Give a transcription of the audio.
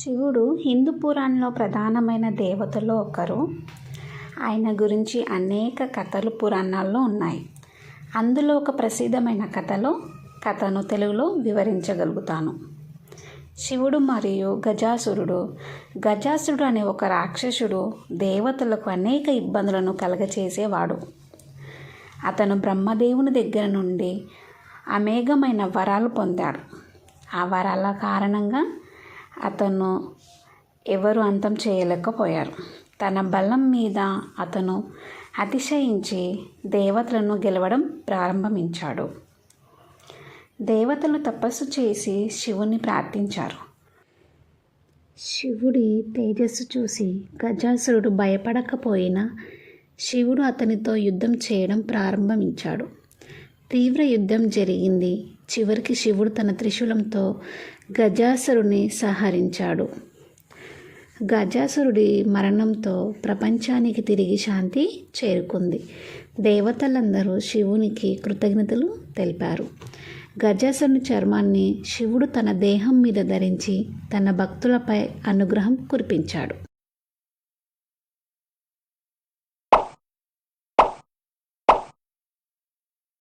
శివుడు హిందూ పురాణంలో ప్రధానమైన దేవతలో ఒకరు. ఆయన గురించి అనేక కథలు పురాణాల్లో ఉన్నాయి. అందులో ఒక ప్రసిద్ధమైన కథను తెలుగులో వివరించగలుగుతాను. శివుడు మరియు గజాసురుడు. గజాసురుడు అనే ఒక రాక్షసుడు దేవతలకు అనేక ఇబ్బందులను కలగచేసేవాడు. అతను బ్రహ్మదేవుని దగ్గర నుండి అనేకమైన వరాలు పొందాడు. ఆ వరాల కారణంగా అతను ఎవరు అంతం చేయలేకపోయారు. తన బలం మీద అతను అతిశయించి దేవతలను గెలవడం ప్రారంభించాడు. దేవతలు తపస్సు చేసి శివుని ప్రార్థించారు. శివుడి తేజస్సు చూసి గజాసురుడు భయపడకపోయినా శివుడు అతనితో యుద్ధం చేయడం ప్రారంభించాడు. తీవ్ర యుద్ధం జరిగింది. చివరికి శివుడు తన త్రిశూలంతో గజాసురుని సంహరించాడు. గజాసురుడి మరణంతో ప్రపంచానికి తిరిగి శాంతి చేరుకుంది. దేవతలందరూ శివునికి కృతజ్ఞతలు తెలిపారు. గజాసురుని చర్మాన్ని శివుడు తన దేహం మీద ధరించి తన భక్తులపై అనుగ్రహం కురిపించాడు.